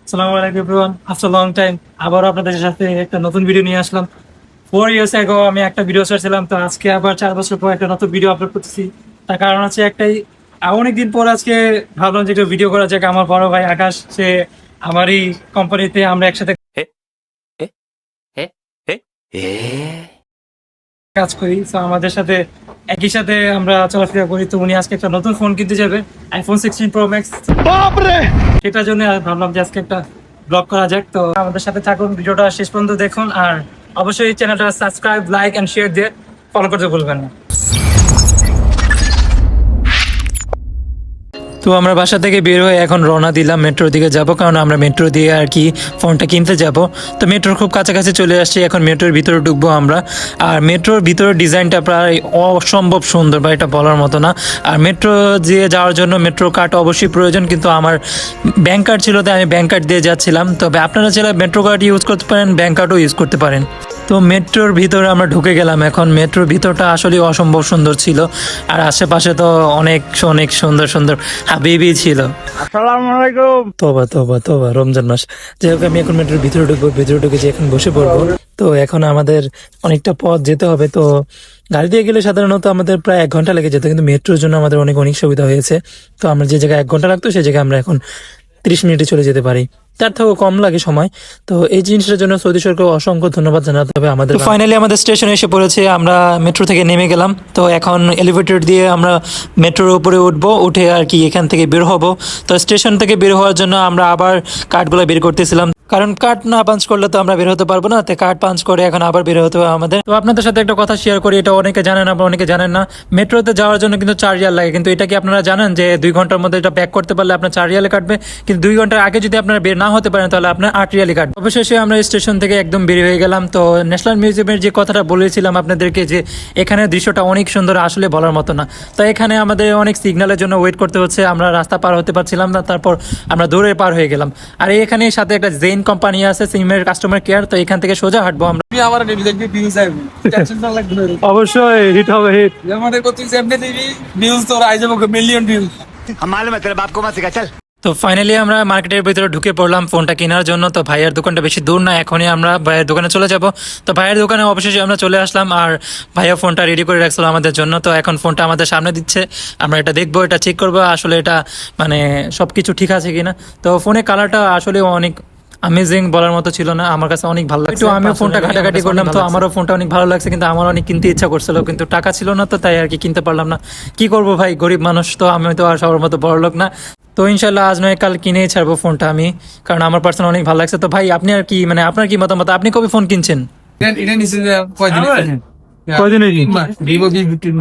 আসসালামু আলাইকুম everyone, after long time আবার আপনাদের সাথে একটা নতুন ভিডিও নিয়ে আসলাম। 4 years ago আমি একটা ভিডিও ছাড়ছিলাম, তো আজকে আবার 4 বছর পর একটা নতুন ভিডিও আপলোড করতেছি। তার কারণ হচ্ছে একটাই, অনেকদিন পর আজকে ভাবলাম যে একটা ভিডিও করা যাক। আমার বড় ভাই আকাশ, সে আমারই কোম্পানিতে, আমরা একসাথে এ এ এ এ এ কাজ করি। তো আমাদের সাথে একই সাথে আমরা চলাফেরা করি। তো উনি আজকে একটা নতুন ফোন কিনতে যাবে, আইফোন 16 প্রো ম্যাক্স। সেটার জন্য ভাবলাম যে আজকে একটা ব্লগ করা যাক। তো আমাদের সাথে থাকুন, ভিডিওটা শেষ পর্যন্ত দেখুন, আর অবশ্যই চ্যানেলটা সাবস্ক্রাইব, লাইক এন্ড শেয়ার দিয়ে ফলো করতে ভুলবেন না। তো আমরা বাসা থেকে বের হয়ে এখন রওনা দিলাম মেট্রোর দিকে যাব, কারণ আমরা মেট্রো দিয়ে আর কি ফোনটা কিনতে যাব। তো মেট্রোর খুব কাছাকাছি চলে আসছি, এখন মেট্রোর ভিতরে ঢুকবো আমরা। আর মেট্রোর ভিতরের ডিজাইনটা প্রায় অসম্ভব সুন্দর, বা এটা বলার মতো না। আর মেট্রো দিয়ে যাওয়ার জন্য মেট্রো কার্ড অবশ্যই প্রয়োজন, কিন্তু আমার ব্যাংক কার্ড ছিল, তাই আমি ব্যাংক কার্ড দিয়ে যাচ্ছিলাম। তবে আপনারা চাইলে মেট্রো কার্ড ইউজ করতে পারেন, ব্যাংক কার্ডও ইউজ করতে পারেন। তো মেট্রোর ভিতরে আমরা ঢুকে গেলাম। এখন মেট্রোর ভিতরটা আসলে অসম্ভব সুন্দর ছিল, আর আশেপাশে তো অনেক অনেক সুন্দর সুন্দর হাবিবি ছিল। আসসালামু আলাইকুম। তোবা তোবা তোবা, রমজান মাস। যাই হোক, আমি এখন মেট্রোর ভিতরে ঢুকবো, ভিতরে ঢুকে যে এখন বসে পড়বো। তো এখন আমাদের অনেকটা পথ যেতে হবে। তো গাড়ি দিয়ে গেলে সাধারণত আমাদের প্রায় 1 ঘন্টা লেগে যেত, কিন্তু মেট্রোর জন্য আমাদের অনেক অনেক সুবিধা হয়েছে। তো আমরা যে জায়গায় 1 ঘন্টা লাগতো, সেই জায়গায় আমরা এখন 30 মিনিটে চলে যেতে পারি, তার থেকেও কম লাগে সময়। তো এই জিনিসটার জন্য সৌদি সরকার অসংখ্য ধন্যবাদ জানাতে হবে আমাদের। ফাইনালি আমাদের স্টেশনে এসে পড়েছে, আমরা মেট্রো থেকে নেমে গেলাম। তো এখন এলিভেটর দিয়ে আমরা মেট্রোর উপরে উঠবো, উঠে আর কি এখান থেকে বের হব। তো স্টেশন থেকে বের হওয়ার জন্য আমরা আবার কার্ডগুলো বের করতেছিলাম, কারণ কার্ড না পাঞ্চ করলে তো আমরা বের হতে পারবো না। তো কার্ড পাঞ্চ করে এখন আবার বের হতে হবে আমাদের। তো আপনাদের সাথে একটা কথা শেয়ার করি, এটা অনেকে জানেন, আবার অনেকে জানেন না। মেট্রোতে যাওয়ার জন্য কিন্তু 4 রিয়াল লাগে, কিন্তু এটা কি আপনারা জানেন যে 2 ঘন্টার মধ্যে এটা ব্যাক করতে পারলে আপনার 4 রিয়ালে কাটবে, কিন্তু 2 ঘন্টার আগে যদি আপনারা বের না হতে পারেন তাহলে আপনার 8 রিয়ালে কাটবে। অবশেষে আমরা স্টেশন থেকে একদম বের হয়ে গেলাম। তো ন্যাশনাল মিউজিয়ামের যে কথাটা বলেছিলাম আপনাদেরকে, যে এখানে দৃশ্যটা অনেক সুন্দর, আসলে বলার মতো না। তো এখানে আমাদের অনেক সিগন্যালের জন্য ওয়েট করতে হচ্ছে, আমরা রাস্তা পার হতে পারছিলাম না, তারপর আমরা দৌড়ে পার হয়ে গেলাম। আর এখানে সাথে একটা জেইন কোম্পানি আছে, সিমের কাস্টমার কেয়ার। তো এখান থেকে সোজা হাঁটবো আমরা। তুমি আমার নিবি দেখবি ভিউজ আইবো, টেনশন না লাগবে না। অবশ্যই হিট হবে, হিট। আমাদের কত এমনি দিবি ভিউজ তোর আই যাবো মিলিয়ন ভিউজ। हम मालूम है तेरे बाप को मत सिखा चल। তো ফাইনালি আমরা মার্কেটের ভিতরে ঢুকে পড়লাম ফোনটা কেনার জন্য। তো ভাইয়ের দোকানটা বেশি দূর না, এখনই আমরা ভাইয়ের দোকানে চলে যাব। তো ভাইয়ের দোকানে অবশেষে আমরা চলে আসলাম, আর ভাইয়া ফোনটা রেডি করে রাখছিল আমাদের জন্য। তো এখন ফোনটা আমাদের সামনে দিচ্ছে, আমরা এটা দেখবো, এটা চেক করবো আসলে এটা মানে সবকিছু ঠিক আছে কিনা। তো ফোনের কালারটা আসলে অনেক অ্যামেজিং, বলার মতো ছিল না, আমার কাছে অনেক ভালো লাগছে। তো আমিও ফোনটা ঘাটাঘাটি করলাম, তো আমারও ফোনটা অনেক ভালো লাগছে, কিন্তু আমার অনেক কিনতে ইচ্ছা করছিল, কিন্তু টাকা ছিল না, তো তাই আর কি কিনতে পারলাম না। কি করব ভাই, গরিব মানুষ তো, আমি তো আর সবার মতো বড় লোক না। তো ইনশাল্লাহ আজ নয় কাল কিনেই ছাড়বো ফোনটা আমি, কারণ আমার পার্সোনাল অনেক ভালো লাগছে। তো ভাই আপনি আর কি মানে আপনার কি মতামত, আপনি কবে ফোন কিনছেন? এটা নিচে কয়দিন কয়দিন ভিভো V15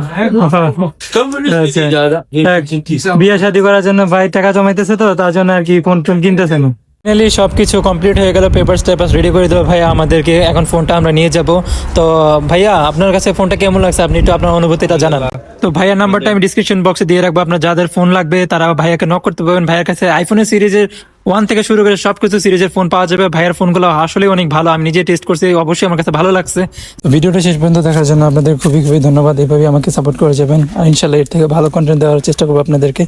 বিয়ে শাদী করার জন্য ভাই টাকা জমাইতেছে, তো তার জন্য আর কি ফোন টোন কিনতেছেন। ফাইনালি সবকিছু কমপ্লিট হয়ে গেল, পেপারস টেপার্স রেডি করে দেবো ভাইয়া আমাদেরকে। এখন ফোনটা আমরা নিয়ে যাব। তো ভাইয়া আপনার কাছে ফোনটা কেমন লাগছে, আপনি একটু আপনার অনুভূতিটা জানান। তো ভাইয়ার নাম্বারটা আমি ডিসক্রিপশন বক্সে দিয়ে রাখবো, আপনার যাদের ফোন লাগবে তারা ভাইয়াকে নক করতে পারবেন। ভাইয়ের কাছে আইফোনের সিরিজের 1 থেকে শুরু করে সবকিছু সিরিজের ফোন পাওয়া যাবে। ভাইয়ের ফোনগুলো আসলে অনেক ভালো, আমি নিজে টেস্ট করছি, অবশ্যই আমার কাছে ভালো লাগছে। তো ভিডিওটা শেষ পর্যন্ত দেখার জন্য আপনাদের খুবই খুবই ধন্যবাদ। এইভাবে আমাকে সাপোর্ট করে যাবেন, আর ইনশাল্লাহ এর থেকে ভালো কন্টেন্ট দেওয়ার চেষ্টা করবো আপনাদেরকে।